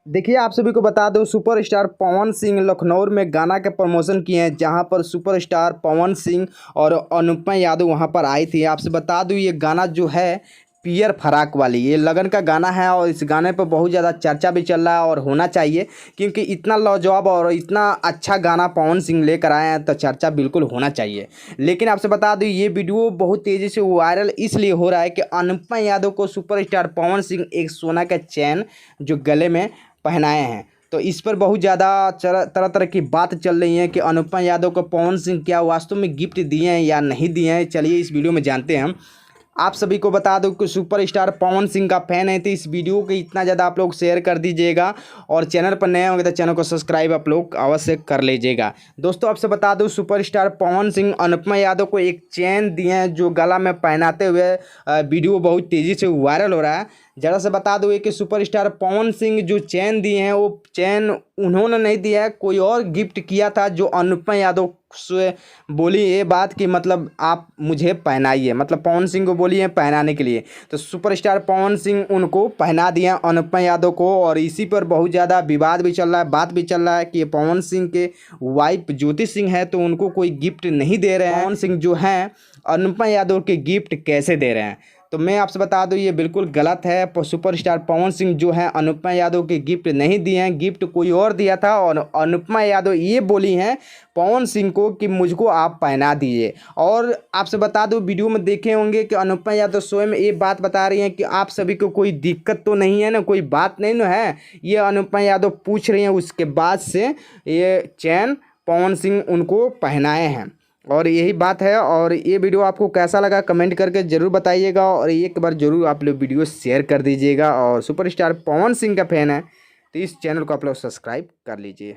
देखिए, आप सभी को बता दूं, सुपरस्टार पवन सिंह लखनऊ में गाना के प्रमोशन किए हैं, जहां पर सुपरस्टार पवन सिंह और अनुपमा यादव वहां पर आई थी। आपसे बता दूं, ये गाना जो है पियर फराक वाली, ये लगन का गाना है और इस गाने पर बहुत ज़्यादा चर्चा भी चल रहा है और होना चाहिए, क्योंकि इतना लाजवाब और इतना अच्छा गाना पवन सिंह लेकर आए हैं तो चर्चा बिल्कुल होना चाहिए। लेकिन आपसे बता दूं, ये वीडियो बहुत तेज़ी से वायरल इसलिए हो रहा है कि अनुपमा यादव को सुपरस्टार पवन सिंह एक सोना का चैन जो गले में पहनाए हैं, तो इस पर बहुत ज़्यादा तरह तरह की बात चल रही है कि अनुपमा यादव को पवन सिंह क्या वास्तव में गिफ्ट दिए हैं या नहीं दिए हैं। चलिए इस वीडियो में जानते हैं हम। आप सभी को बता दूं कि सुपरस्टार पवन सिंह का फैन है तो इस वीडियो को इतना ज़्यादा आप लोग शेयर कर दीजिएगा, और चैनल पर नए होंगे तो चैनल को सब्सक्राइब आप लोग अवश्य कर लीजिएगा। दोस्तों, आपसे बता दूं, सुपरस्टार पवन सिंह अनुपमा यादव को एक चैन दिए हैं जो गला में पहनाते हुए वीडियो बहुत तेज़ी से वायरल हो रहा है। ज़रा से बता दूँ कि सुपरस्टार पवन सिंह जो चैन दिए हैं वो चैन उन्होंने नहीं दिया है, कोई और गिफ्ट किया था, जो अनुपमा यादव से बोली ये बात कि मतलब आप मुझे पहनाइए, मतलब पवन सिंह को बोली है पहनाने के लिए, तो सुपरस्टार पवन सिंह उनको पहना दिया अनुपमा यादव को। और इसी पर बहुत ज़्यादा विवाद भी चल रहा है, बात भी चल रहा है कि पवन सिंह के वाइफ ज्योति सिंह है तो उनको कोई गिफ्ट नहीं दे रहे हैं, पवन सिंह जो हैं अनुपमा यादव के गिफ्ट कैसे दे रहे हैं। तो मैं आपसे बता दूं, ये बिल्कुल गलत है। सुपरस्टार पवन सिंह जो हैं अनुपमा यादव के गिफ्ट नहीं दिए हैं, गिफ्ट कोई और दिया था, और अनुपमा यादव ये बोली हैं पवन सिंह को कि मुझको आप पहना दीजिए। और आपसे बता दूं, वीडियो में देखे होंगे कि अनुपमा यादव स्वयं ये बात बता रही हैं कि आप सभी को कोई दिक्कत तो नहीं है ना, कोई बात नहीं ना है, ये अनुपमा यादव पूछ रही हैं। उसके बाद से ये चैन पवन सिंह उनको पहनाए हैं, और यही बात है। और ये वीडियो आपको कैसा लगा कमेंट करके ज़रूर बताइएगा, और एक बार ज़रूर आप लोग वीडियो शेयर कर दीजिएगा। और सुपरस्टार पवन सिंह का फैन है तो इस चैनल को आप लोग सब्सक्राइब कर लीजिए।